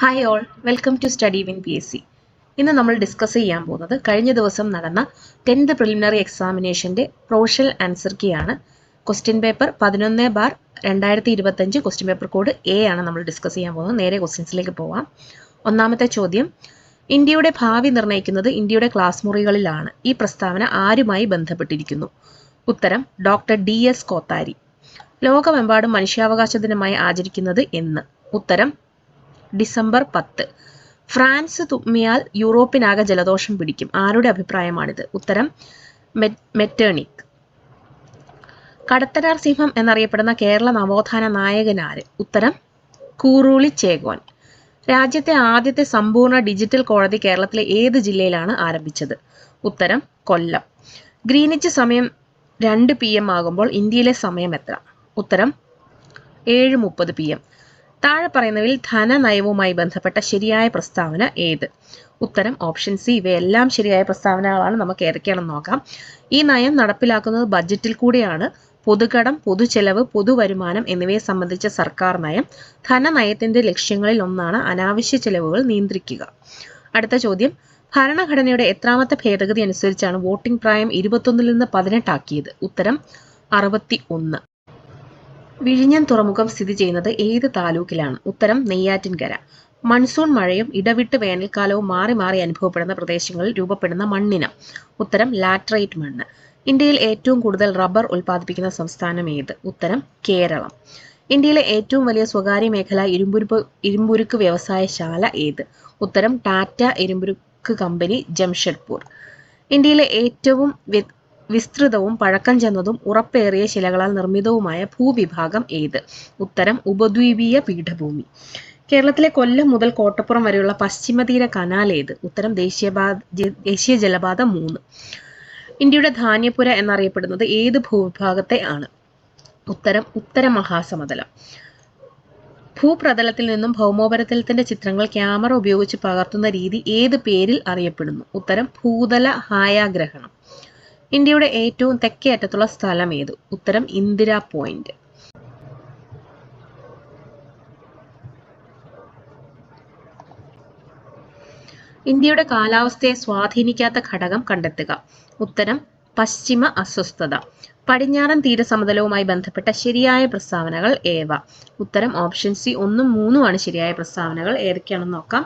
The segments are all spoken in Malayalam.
Hi all, welcome to study win PSC. ഇന്ന് നമ്മൾ ഡിസ്കസ് ചെയ്യാൻ പോകുന്നത് കഴിഞ്ഞ ദിവസം നടന്ന 10th പ്രിലിമിനറി എക്സാമിനേഷൻ്റെ പ്രൊവിഷണൽ ആൻസർ കീ ആണ്. Question paper 11/2025 question paper code A ആണ് നമ്മൾ ഡിസ്കസ് ചെയ്യാൻ പോകുന്നത്. നേരെ ക്വസ്റ്റ്യൻസിലേക്ക് പോവാം. ഒന്നാമത്തെ ചോദ്യം, ഇന്ത്യയുടെ ഭാവി നിർണ്ണയിക്കുന്നത് ഇന്ത്യയുടെ ക്ലാസ് മുറികളിലാണ്. ഈ പ്രസ്താവന ആരുമായി ബന്ധപ്പെട്ടിരിക്കുന്നു? ഉത്തരം ഡോക്ടർ DS കോത്താരി. ലോകമെമ്പാടും മനുഷ്യാവകാശ ദിനമായി ആചരിക്കുന്നത് എന്ന്? ഉത്തരം ഡിസംബർ 10. ഫ്രാൻസ് തുമ്മിയാൽ യൂറോപ്പിനാകെ ജലദോഷം പിടിക്കും. ആരുടെ അഭിപ്രായമാണിത്? ഉത്തരം മെറ്റേണിക്. കടത്തനാർ സിംഹം എന്നറിയപ്പെടുന്ന കേരള നവോത്ഥാന നായകനാര്? ഉത്തരം കൂറുളി ചേകോൻ. രാജ്യത്തെ ആദ്യത്തെ സമ്പൂർണ്ണ ഡിജിറ്റൽ കോടതി കേരളത്തിലെ ഏത് ജില്ലയിലാണ് ആരംഭിച്ചത്? ഉത്തരം കൊല്ലം. ഗ്രീനിച്ച് സമയം 2 PM ആകുമ്പോൾ ഇന്ത്യയിലെ സമയം എത്ര? ഉത്തരം 7:30 PM. താഴെ പറയുന്നവയിൽ ധനനയവുമായി ബന്ധപ്പെട്ട ശരിയായ പ്രസ്താവന ഏത്? ഉത്തരം ഓപ്ഷൻ സി. ഇവയെല്ലാം ശരിയായ പ്രസ്താവനകളാണ്. നമുക്ക് ഏതൊക്കെയാണെന്ന് നോക്കാം. ഈ നയം നടപ്പിലാക്കുന്നത് ബജറ്റിൽ കൂടെയാണ്. പൊതുകടം, പൊതുചെലവ്, പൊതുവരുമാനം എന്നിവയെ സംബന്ധിച്ച സർക്കാർ നയം. ധനനയത്തിന്റെ ലക്ഷ്യങ്ങളിൽ ഒന്നാണ് അനാവശ്യ ചെലവുകൾ നിയന്ത്രിക്കുക. അടുത്ത ചോദ്യം, ഭരണഘടനയുടെ എത്രാമത്തെ ഭേദഗതി അനുസരിച്ചാണ് വോട്ടിംഗ് പ്രായം 21 നിന്ന് 18 ആക്കിയത്? ഉത്തരം 61. വിഴിഞ്ഞം തുറമുഖം സ്ഥിതി ചെയ്യുന്നത് ഏത് താലൂക്കിലാണ്? ഉത്തരം നെയ്യാറ്റിൻകര. മൺസൂൺ മഴയും ഇടവിട്ട് വേനൽക്കാലവും മാറി മാറി അനുഭവപ്പെടുന്ന പ്രദേശങ്ങളിൽ രൂപപ്പെടുന്ന മണ്ണിനം? ഉത്തരം ലാറ്ററൈറ്റ് മണ്ണ്. ഇന്ത്യയിൽ ഏറ്റവും കൂടുതൽ റബ്ബർ ഉൽപ്പാദിപ്പിക്കുന്ന സംസ്ഥാനം ഏത്? ഉത്തരം കേരളം. ഇന്ത്യയിലെ ഏറ്റവും വലിയ സ്വകാര്യ മേഖല ഇരുമ്പുരുക്ക് വ്യവസായശാല ഏത്? ഉത്തരം ടാറ്റ ഇരുമ്പുരുക്ക് കമ്പനി, ജംഷഡ്പൂർ. ഇന്ത്യയിലെ ഏറ്റവും വിസ്തൃതവും പഴക്കം ചെന്നതും ഉറപ്പേറിയ ശിലകളാൽ നിർമ്മിതവുമായ ഭൂവിഭാഗം ഏത്? ഉത്തരം ഉപദ്വീപീയ പീഠഭൂമി. കേരളത്തിലെ കൊല്ലം മുതൽ കോട്ടപ്പുറം വരെയുള്ള പശ്ചിമതീര കനാൽ ഏത്? ഉത്തരം ദേശീയ ജലപാത 3. ഇന്ത്യയുടെ ധാന്യപ്പുര എന്നറിയപ്പെടുന്നത് ഏത് ഭൂവിഭാഗത്തെ ആണ്? ഉത്തരം ഉത്തര മഹാസമതലം. ഭൂപ്രതലത്തിൽ നിന്നും ഭൗമോപരിതലത്തിന്റെ ചിത്രങ്ങൾ ക്യാമറ ഉപയോഗിച്ച് പകർത്തുന്ന രീതി ഏത് പേരിൽ അറിയപ്പെടുന്നു? ഉത്തരം ഭൂതല ഛായാഗ്രഹണം. ഇന്ത്യയുടെ ഏറ്റവും തെക്കേ അറ്റത്തുള്ള സ്ഥലം ഏത്? ഉത്തരം ഇന്ദിരാ പോയിന്റ്. ഇന്ത്യയുടെ കാലാവസ്ഥയെ സ്വാധീനിക്കാത്ത ഘടകം കണ്ടെത്തുക. ഉത്തരം പശ്ചിമ അസ്വസ്ഥത. പടിഞ്ഞാറൻ തീരസമതലവുമായി ബന്ധപ്പെട്ട ശരിയായ പ്രസ്താവനകൾ ഏവ? ഉത്തരം ഓപ്ഷൻ സി 1ഉം 3ഉമാണ് ശരിയായ പ്രസ്താവനകൾ. ഏതൊക്കെയാണെന്ന് നോക്കാം.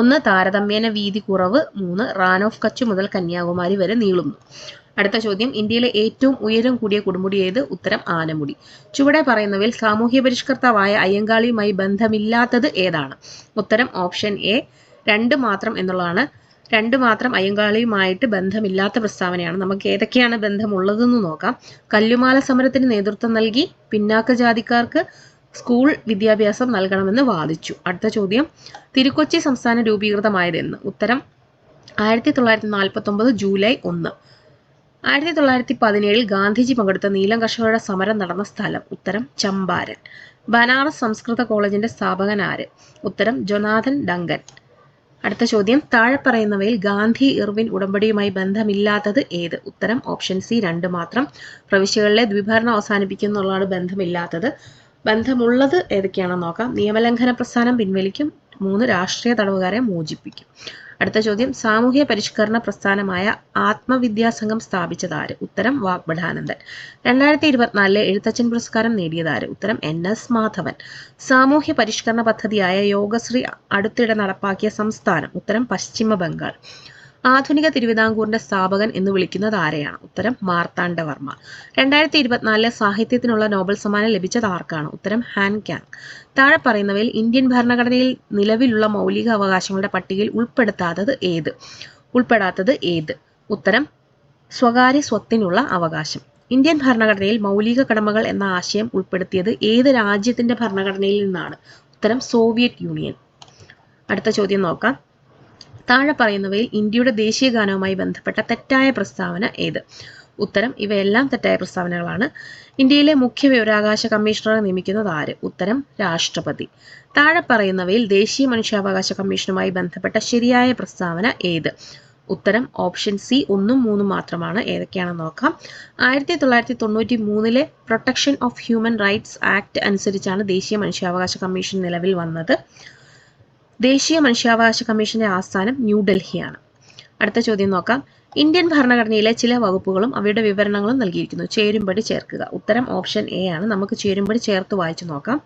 1, താരതമ്യേന വീതി കുറവ്. 3, റാൻ ഓഫ് കച്ച് മുതൽ കന്യാകുമാരി വരെ നീളുന്നു. അടുത്ത ചോദ്യം, ഇന്ത്യയിലെ ഏറ്റവും ഉയരം കൂടിയ കൊടുമുടി ഏത്? ഉത്തരം ആനമുടി. ചുവടെ പറയുന്നവയിൽ സാമൂഹ്യ പരിഷ്കർത്താവായ അയ്യങ്കാളിയുമായി ബന്ധമില്ലാത്തത് ഏതാണ്? ഉത്തരം ഓപ്ഷൻ എ 2 മാത്രം എന്നുള്ളതാണ്. 2 മാത്രം അയ്യങ്കാളിയുമായിട്ട് ബന്ധമില്ലാത്ത പ്രസ്താവനയാണ്. നമുക്ക് ഏതൊക്കെയാണ് ബന്ധമുള്ളതെന്ന് നോക്കാം. കല്ലുമാല സമരത്തിന് നേതൃത്വം നൽകി. പിന്നാക്ക ജാതിക്കാർക്ക് സ്കൂൾ വിദ്യാഭ്യാസം നൽകണമെന്ന് വാദിച്ചു. അടുത്ത ചോദ്യം, തിരുക്കൊച്ചി സംസ്ഥാനം രൂപീകൃതമായതെന്ന്? ഉത്തരം 1949 ജൂലൈ 1. 1917 ഗാന്ധിജി പങ്കെടുത്ത നീലം കർഷകരുടെ സമരം നടന്ന സ്ഥലം? ഉത്തരം ചമ്പാരൻ. ബനാറസ് സംസ്കൃത കോളേജിന്റെ സ്ഥാപകൻ ആര്? ഉത്തരം ജൊനാഥൻ ഡങ്കൻ. അടുത്ത ചോദ്യം, താഴെ പറയുന്നവയിൽ ഗാന്ധി ഇർവിൻ ഉടമ്പടിയുമായി ബന്ധമില്ലാത്തത് ഏത്? ഉത്തരം ഓപ്ഷൻ സി 2 മാത്രം. പ്രവിശ്യകളിലെ ദ്വിഭരണം അവസാനിപ്പിക്കുന്നുള്ളതാണ് ബന്ധമില്ലാത്തത്. ബന്ധമുള്ളത് ഏതൊക്കെയാണെന്ന് നോക്കാം. നിയമലംഘന പ്രസ്ഥാനം പിൻവലിക്കും. 3, രാഷ്ട്രീയ തടവുകാരെ മോചിപ്പിക്കും. അടുത്ത ചോദ്യം, സാമൂഹ്യ പരിഷ്കരണ പ്രസ്ഥാനമായ ആത്മവിദ്യാസംഘം സ്ഥാപിച്ചതാര്? ഉത്തരം വാഗ്ഭടാനന്ദൻ. 2024 എഴുത്തച്ഛൻ പുരസ്കാരം നേടിയതാര്? ഉത്തരം NS മാധവൻ. സാമൂഹ്യ പരിഷ്കരണ പദ്ധതിയായ യോഗശ്രീ അടുത്തിടെ നടപ്പാക്കിയ സംസ്ഥാനം? ഉത്തരം പശ്ചിമ ബംഗാൾ. ആധുനിക തിരുവിതാംകൂറിന്റെ സ്ഥാപകൻ എന്ന് വിളിക്കുന്നത് ആരെയാണ്? ഉത്തരം മാർത്താണ്ഡവർമ്മ. 2024 സാഹിത്യത്തിനുള്ള നോബൽ സമ്മാനം ലഭിച്ചത് ആർക്കാണ്? ഉത്തരം ഹാൻകാങ്. താഴെ പറയുന്നവയിൽ ഇന്ത്യൻ ഭരണഘടനയിൽ നിലവിലുള്ള മൗലിക അവകാശങ്ങളുടെ പട്ടികയിൽ ഉൾപ്പെടാത്തത് ഏത്? ഉത്തരം സ്വകാര്യ സ്വത്തിനുള്ള അവകാശം. ഇന്ത്യൻ ഭരണഘടനയിൽ മൗലിക കടമകൾ എന്ന ആശയം ഉൾപ്പെടുത്തിയത് ഏത് രാജ്യത്തിന്റെ ഭരണഘടനയിൽ നിന്നാണ്? ഉത്തരം സോവിയറ്റ് യൂണിയൻ. അടുത്ത ചോദ്യം നോക്കാം. താഴെ പറയുന്നവയിൽ ഇന്ത്യയുടെ ദേശീയ ഗാനവുമായി ബന്ധപ്പെട്ട തെറ്റായ പ്രസ്താവന ഏത്? ഉത്തരം ഇവയെല്ലാം തെറ്റായ പ്രസ്താവനകളാണ്. ഇന്ത്യയിലെ മുഖ്യ വിവരാവകാശ കമ്മീഷണറെ നിയമിക്കുന്നത് ആര്? ഉത്തരം രാഷ്ട്രപതി. താഴെ പറയുന്നവയിൽ ദേശീയ മനുഷ്യാവകാശ കമ്മീഷനുമായി ബന്ധപ്പെട്ട ശരിയായ പ്രസ്താവന ഏത്? ഉത്തരം ഓപ്ഷൻ സി 1ഉം 3ഉം മാത്രമാണ്. ഏതൊക്കെയാണെന്ന് നോക്കാം. 1993 protection of human rights act അനുസരിച്ചാണ് ദേശീയ മനുഷ്യാവകാശ കമ്മീഷൻ നിലവിൽ വന്നത്. ദേശീയ മനുഷ്യാവകാശ കമ്മീഷന്റെ ആസ്ഥാനം ന്യൂഡൽഹിയാണ്. അടുത്ത ചോദ്യം നോക്കാം. ഇന്ത്യൻ ഭരണഘടനയിലെ ചില വകുപ്പുകളും അവയുടെ വിവരണങ്ങളും നൽകിയിരിക്കുന്നു. ചേരുംപടി ചേർക്കുക. ഉത്തരം ഓപ്ഷൻ എ ആണ്. നമുക്ക് ചേരുംപടി ചേർത്ത് വായിച്ചു നോക്കാം.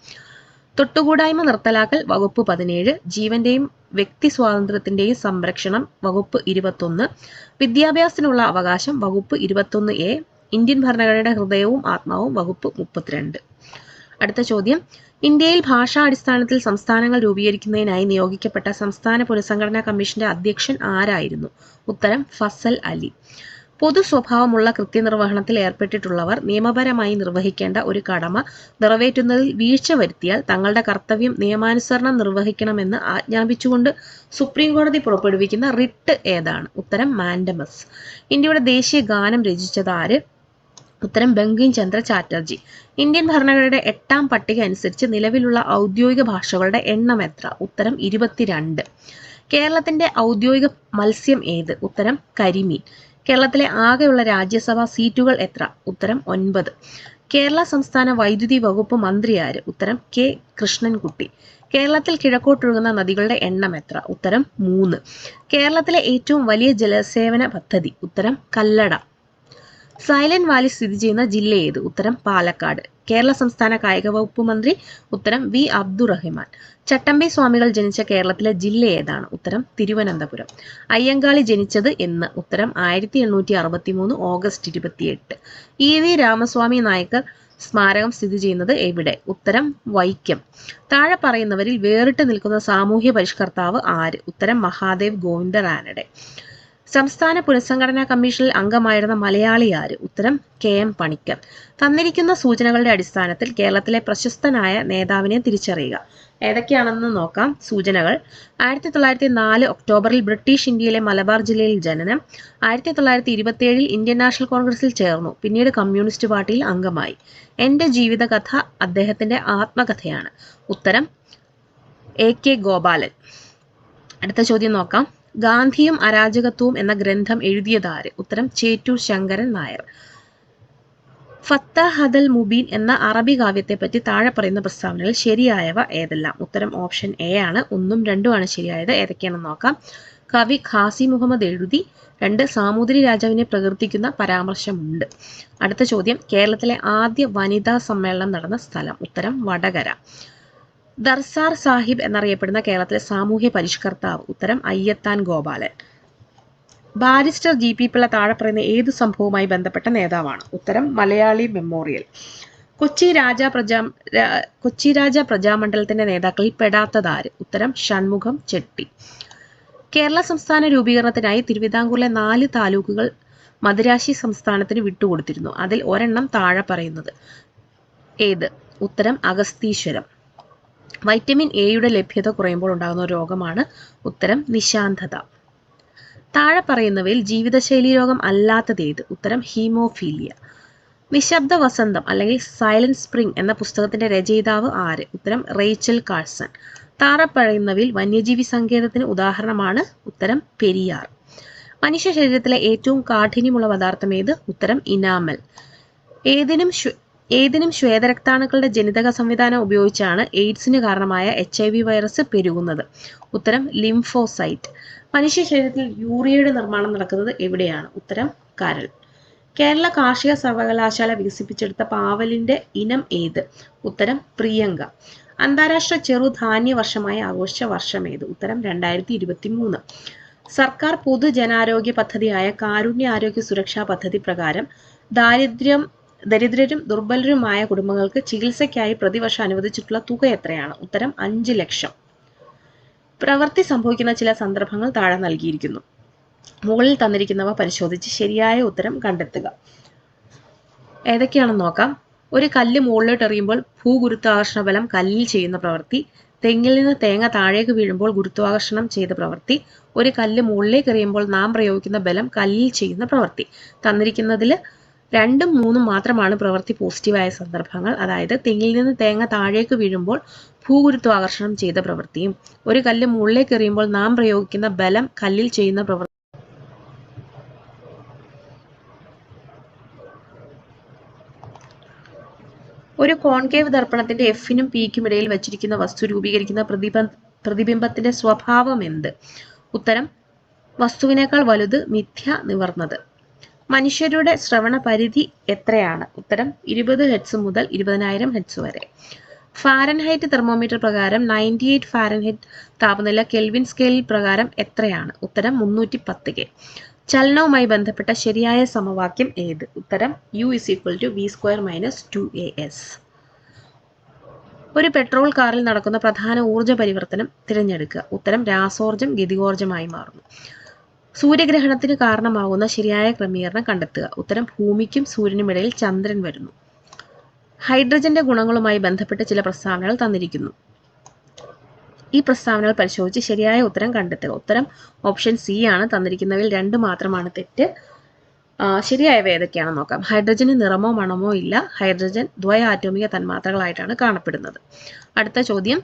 തൊട്ടുകൂടായ്മ നിർത്തലാക്കൽ വകുപ്പ് 17, ജീവന്റെയും വ്യക്തി സ്വാതന്ത്ര്യത്തിന്റെയും സംരക്ഷണം വകുപ്പ് 21, വിദ്യാഭ്യാസത്തിനുള്ള അവകാശം വകുപ്പ് 21A, ഇന്ത്യൻ ഭരണഘടനയുടെ ഹൃദയവും ആത്മാവും വകുപ്പ് 32. അടുത്ത ചോദ്യം. ഇന്ത്യയിൽ ഭാഷാടിസ്ഥാനത്തിൽ സംസ്ഥാനങ്ങൾ രൂപീകരിക്കുന്നതിനായി നിയോഗിക്കപ്പെട്ട സംസ്ഥാന പുനഃസംഘടനാ കമ്മീഷന്റെ അധ്യക്ഷൻ ആരായിരുന്നു? ഉത്തരം ഫസൽ അലി. പൊതു സ്വഭാവമുള്ള കൃത്യനിർവഹണത്തിൽ ഏർപ്പെട്ടിട്ടുള്ളവർ നിയമപരമായി നിർവഹിക്കേണ്ട ഒരു കടമ നിറവേറ്റുന്നതിൽ വീഴ്ച വരുത്തിയാൽ തങ്ങളുടെ കർത്തവ്യം നിയമാനുസരണം നിർവഹിക്കണമെന്ന് ആജ്ഞാപിച്ചുകൊണ്ട് സുപ്രീം കോടതി പുറപ്പെടുവിക്കുന്ന റിട്ട് ഏതാണ്? ഉത്തരം മാൻഡമസ്. ഇന്ത്യയുടെ ദേശീയ ഗാനം രചിച്ചത് ആര്? ഉത്തരം ബങ്കിം ചന്ദ്ര ചാറ്റർജി. ഇന്ത്യൻ ഭരണഘടനയുടെ 8ാം പട്ടിക അനുസരിച്ച് നിലവിലുള്ള ഔദ്യോഗിക ഭാഷകളുടെ എണ്ണം എത്ര? ഉത്തരം 22. കേരളത്തിന്റെ ഔദ്യോഗിക മത്സ്യം ഏത്? ഉത്തരം കരിമീൻ. കേരളത്തിലെ ആകെയുള്ള രാജ്യസഭാ സീറ്റുകൾ എത്ര? ഉത്തരം 9. കേരള സംസ്ഥാന വൈദ്യുതി വകുപ്പ് മന്ത്രി ആര്? ഉത്തരം കെ കൃഷ്ണൻകുട്ടി. കേരളത്തിൽ കിഴക്കോട്ടൊഴുകുന്ന നദികളുടെ എണ്ണം എത്ര? ഉത്തരം 3. കേരളത്തിലെ ഏറ്റവും വലിയ ജലസേവന പദ്ധതി? ഉത്തരം കല്ലട. സൈലന്റ് വാലി സ്ഥിതി ചെയ്യുന്ന ജില്ല ഏത്? ഉത്തരം പാലക്കാട്. കേരള സംസ്ഥാന കായിക വകുപ്പ് മന്ത്രി? ഉത്തരം വി അബ്ദുറഹിമാൻ. ചട്ടമ്പി സ്വാമികൾ ജനിച്ച കേരളത്തിലെ ജില്ല ഏതാണ്? ഉത്തരം തിരുവനന്തപുരം. അയ്യങ്കാളി ജനിച്ചത് എന്ന്? ഉത്തരം 1863 ഓഗസ്റ്റ് 28. EV രാമസ്വാമി നായ്ക്കർ സ്മാരകം സ്ഥിതി ചെയ്യുന്നത് എവിടെ? ഉത്തരം വൈക്കം. താഴെ പറയുന്നവരിൽ വേറിട്ട് നിൽക്കുന്ന സാമൂഹ്യ പരിഷ്കർത്താവ് ആര്? ഉത്തരം മഹാദേവ് ഗോവിന്ദ റാനഡെ. സംസ്ഥാന പുനഃസംഘടനാ കമ്മീഷനിൽ അംഗമായിരുന്ന മലയാളി ആര്? ഉത്തരം KM പണിക്കർ. തന്നിരിക്കുന്ന സൂചനകളുടെ അടിസ്ഥാനത്തിൽ കേരളത്തിലെ പ്രശസ്തനായ നേതാവിനെ തിരിച്ചറിയുക. ഏതൊക്കെയാണെന്ന് നോക്കാം. സൂചനകൾ: 1904 ഒക്ടോബറിൽ ബ്രിട്ടീഷ് ഇന്ത്യയിലെ മലബാർ ജില്ലയിൽ ജനനം. 1927 ഇന്ത്യൻ നാഷണൽ കോൺഗ്രസിൽ ചേർന്നു. പിന്നീട് കമ്മ്യൂണിസ്റ്റ് പാർട്ടിയിൽ അംഗമായി. എൻ്റെ ജീവിതകഥ അദ്ദേഹത്തിന്റെ ആത്മകഥയാണ്. ഉത്തരം AK ഗോപാലൻ. അടുത്ത ചോദ്യം നോക്കാം. ഗാന്ധിയും അരാജകത്വവും എന്ന ഗ്രന്ഥം എഴുതിയതാര്? ഉത്തരം ചേറ്റൂർ ശങ്കരൻ നായർ. ഫത്തഹദൽ മുബീൻ എന്ന അറബി കാവ്യത്തെപ്പറ്റി താഴെ പറയുന്ന പ്രസ്താവനകൾ ശരിയായവ ഏതെല്ലാം? ഉത്തരം ഓപ്ഷൻ എ ആണ്. 1ഉം 2ഉം ആണ് ശരിയായത്. ഏതൊക്കെയാണെന്ന് നോക്കാം. കവി ഖാസി മുഹമ്മദ് എഴുതി. 2 സാമൂതിരി രാജാവിനെ പ്രകീർത്തിക്കുന്ന പരാമർശമുണ്ട്. അടുത്ത ചോദ്യം. കേരളത്തിലെ ആദ്യ വനിതാ സമ്മേളനം നടന്ന സ്ഥലം? ഉത്തരം വടകര. ദർസാർ സാഹിബ് എന്നറിയപ്പെടുന്ന കേരളത്തിലെ സാമൂഹ്യ പരിഷ്കർത്താവ്? ഉത്തരം അയ്യത്താൻ ഗോപാലൻ. ബാരിസ്റ്റർ GP പിള്ള താഴെ പറയുന്ന ഏത് സംഭവവുമായി ബന്ധപ്പെട്ട നേതാവാണ്? ഉത്തരം മലയാളി മെമ്മോറിയൽ. കൊച്ചി രാജ പ്രജാമണ്ഡലത്തിന്റെ നേതാക്കളിൽ പെടാത്തതാര്? ഉത്തരം ഷൺമുഖം ചെട്ടി. കേരള സംസ്ഥാന രൂപീകരണത്തിനായി തിരുവിതാംകൂറിലെ 4 താലൂക്കുകൾ മദിരാശി സംസ്ഥാനത്തിന് വിട്ടുകൊടുത്തിരുന്നു. അതിൽ ഒരെണ്ണം താഴെ പറയുന്നത് ഏത്? ഉത്തരം അഗസ്തീശ്വരം. വൈറ്റമിൻ എയുടെ ലഭ്യത കുറയുമ്പോൾ ഉണ്ടാകുന്ന രോഗമാണ്? ഉത്തരം നിശാന്തത. താഴെ പറയുന്നവയിൽ ജീവിതശൈലി രോഗം അല്ലാത്തത് ഏത്? ഉത്തരം ഹീമോഫീലിയ. നിശബ്ദ വസന്തം അല്ലെങ്കിൽ സൈലന്റ് സ്പ്രിംഗ് എന്ന പുസ്തകത്തിന്റെ രചയിതാവ് ആര്? ഉത്തരം റേച്ചൽ കാഴ്സൺ. താഴെ പറയുന്നവയിൽ വന്യജീവി സങ്കേതത്തിന് ഉദാഹരണമാണ്? ഉത്തരം പെരിയാർ. മനുഷ്യ ശരീരത്തിലെ ഏറ്റവും കാഠിന്യമുള്ള പദാർത്ഥം ഏത്? ഉത്തരം ഇനാമൽ. ഏതിനും ശ്വേതരക്താണുക്കളുടെ ജനിതക സംവിധാനം ഉപയോഗിച്ചാണ് എയ്ഡ്സിന് കാരണമായ HIV വൈറസ് പെരുകുന്നത്? ഉത്തരം ലിംഫോസൈറ്റ്. മനുഷ്യ ശരീരത്തിൽ യൂറിയയുടെ നിർമ്മാണം നടക്കുന്നത് എവിടെയാണ്? ഉത്തരം കരൾ. കേരള കാർഷിക സർവകലാശാല വികസിപ്പിച്ചെടുത്ത പാവലിന്റെ ഇനം ഏത്? ഉത്തരം പ്രിയങ്ക. അന്താരാഷ്ട്ര ചെറുധാന്യ വർഷമായി ആഘോഷിച്ച വർഷം ഏത്? ഉത്തരം 2023. സർക്കാർ പൊതുജനാരോഗ്യ പദ്ധതിയായ കാരുണ്യ ആരോഗ്യ സുരക്ഷാ പദ്ധതി പ്രകാരം ദരിദ്രരും ദുർബലരുമായ കുടുംബങ്ങൾക്ക് ചികിത്സയ്ക്കായി പ്രതിവർഷം അനുവദിച്ചിട്ടുള്ള തുക എത്രയാണ്? ഉത്തരം 5 ലക്ഷം. പ്രവൃത്തി സംഭവിക്കുന്ന ചില സന്ദർഭങ്ങൾ താഴെ നൽകിയിരിക്കുന്നു. മുകളിൽ തന്നിരിക്കുന്നവ പരിശോധിച്ച് ശരിയായ ഉത്തരം കണ്ടെത്തുക. ഏതൊക്കെയാണെന്ന് നോക്കാം. ഒരു കല്ല് മുകളിലോട്ട് എറിയുമ്പോൾ ഭൂഗുരുത്വാകർഷണ ബലം കല്ലിൽ ചെയ്യുന്ന പ്രവൃത്തി. തെങ്ങിൽ നിന്ന് തേങ്ങ താഴേക്ക് വീഴുമ്പോൾ ഗുരുത്വാകർഷണം ചെയ്ത പ്രവൃത്തി. ഒരു കല്ല് മുകളിലേക്ക് എറിയുമ്പോൾ നാം പ്രയോഗിക്കുന്ന ബലം കല്ലിൽ ചെയ്യുന്ന പ്രവൃത്തി. തന്നിരിക്കുന്നതിൽ 2ഉം 3ഉം മാത്രമാണ് പ്രവൃത്തി പോസിറ്റീവായ സന്ദർഭങ്ങൾ. അതായത് തെങ്ങിൽ നിന്ന് തേങ്ങ താഴേക്ക് വീഴുമ്പോൾ ഭൂഗുരുത്വാകർഷണം ചെയ്ത പ്രവൃത്തിയും ഒരു കല്ല് മുകളിലേക്ക് എറിയുമ്പോൾ നാം പ്രയോഗിക്കുന്ന ബലം കല്ലിൽ ചെയ്യുന്ന പ്രവൃത്തി. ഒരു കോൺകേവ് ദർപ്പണത്തിന്റെ Fനും Pക്കും ഇടയിൽ വച്ചിരിക്കുന്ന വസ്തു രൂപീകരിക്കുന്ന പ്രതിബിംബത്തിന്റെ സ്വഭാവം എന്ത്? ഉത്തരം വസ്തുവിനേക്കാൾ വലുത്, മിഥ്യ, നിവർന്നത്. മനുഷ്യരുടെ ശ്രവണ പരിധി എത്രയാണ്? ഉത്തരം 20 ഹെർട്സ് മുതൽ 20,000 ഹെർട്സ് വരെ. ഫാരൻഹൈറ്റ് തെർമോമീറ്റർ പ്രകാരം 98 ഫാരൻഹൈറ്റ് താപനില കെൽവിൻ സ്കെയിൽ പ്രകാരം എത്രയാണ്? ഉത്തരം 310 K. ചലനവുമായി ബന്ധപ്പെട്ട ശരിയായ സമവാക്യം ഏത്? ഉത്തരം U = v² - 2as. ഒരു പെട്രോൾ കാറിൽ നടക്കുന്ന പ്രധാന ഊർജ്ജ പരിവർത്തനം തിരഞ്ഞെടുക്കുക. ഉത്തരം രാസോർജ്ജം ഗതികോർജ്ജമായി മാറുന്നു. സൂര്യഗ്രഹണത്തിന് കാരണമാകുന്ന ശരിയായ ക്രമീകരണം കണ്ടെത്തുക. ഉത്തരം ഭൂമിക്കും സൂര്യനുമിടയിൽ ചന്ദ്രൻ വരുന്നു. ഹൈഡ്രജന്റെ ഗുണങ്ങളുമായി ബന്ധപ്പെട്ട് ചില പ്രസ്താവനകൾ തന്നിരിക്കുന്നു. ഈ പ്രസ്താവനകൾ പരിശോധിച്ച് ശരിയായ ഉത്തരം കണ്ടെത്തുക. ഉത്തരം ഓപ്ഷൻ സി ആണ്. തന്നിരിക്കുന്നവയിൽ 2 മാത്രമാണ് തെറ്റ്. ശരിയായവ ഏതൊക്കെയാണെന്ന് നോക്കാം. ഹൈഡ്രജന് നിറമോ മണമോ ഇല്ല. ഹൈഡ്രജൻ ദ്വയാറ്റോമിക തന്മാത്രകളായിട്ടാണ് കാണപ്പെടുന്നത്. അടുത്ത ചോദ്യം,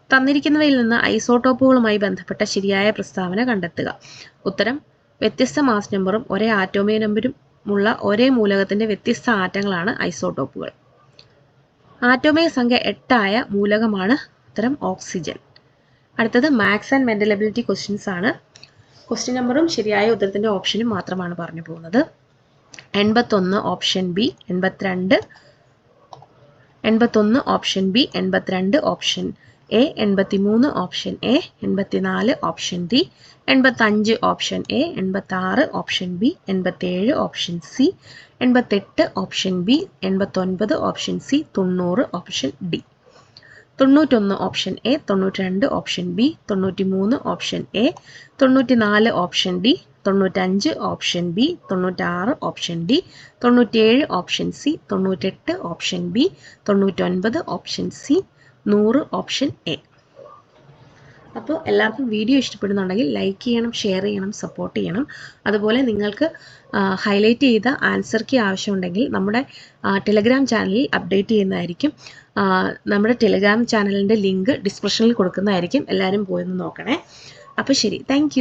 തന്നിരിക്കുന്നവയിൽ നിന്ന് ഐസോട്ടോപ്പുകളുമായി ബന്ധപ്പെട്ട ശരിയായ പ്രസ്താവന കണ്ടെത്തുക. ഉത്തരം വ്യത്യസ്ത മാസ് നമ്പറും ഒരേ ആറ്റോമിക നമ്പരും ഉള്ള ഒരേ മൂലകത്തിന്റെ വ്യത്യസ്ത ആറ്റങ്ങളാണ് ഐസോട്ടോപ്പുകൾ. ആറ്റോമിക സംഖ്യ 8 ആയ മൂലകമാണ് ഉത്തരം ഓക്സിജൻ. അടുത്തത് maths and mental ability questions ആണ്. ക്വസ്റ്റ്യൻ നമ്പറും ശരിയായ ഉത്തരത്തിന്റെ ഓപ്ഷനും മാത്രമാണ് പറഞ്ഞു പോകുന്നത്. 81 option B, 81 option B, 82 option A, 83 option A, 84 option D, 85 option A, 86 option B, 87 option C, 88 option B, 89 option C, 90 option D. 91 option A, 92 option B, 93 option A, 94 option D, 95 option B, 96 option D, 97 option C, 98 option B, 99 option C, 100 option A. അപ്പോൾ എല്ലാവർക്കും വീഡിയോ ഇഷ്ടപ്പെടുന്നുണ്ടെങ്കിൽ ലൈക്ക് ചെയ്യണം, ഷെയർ ചെയ്യണം, സപ്പോർട്ട് ചെയ്യണം. അതുപോലെ നിങ്ങൾക്ക് ഹൈലൈറ്റ് ചെയ്ത ആൻസർ കീ ആവശ്യമുണ്ടെങ്കിൽ നമ്മുടെ ടെലഗ്രാം ചാനലിൽ അപ്ഡേറ്റ് ചെയ്യുന്നതായിരിക്കും. നമ്മുടെ ടെലഗ്രാം ചാനലിൻ്റെ ലിങ്ക് ഡിസ്ക്രിപ്ഷനിൽ കൊടുക്കുന്നതായിരിക്കും. എല്ലാവരും പോയി ഒന്ന് നോക്കണേ. അപ്പോൾ ശരി, താങ്ക്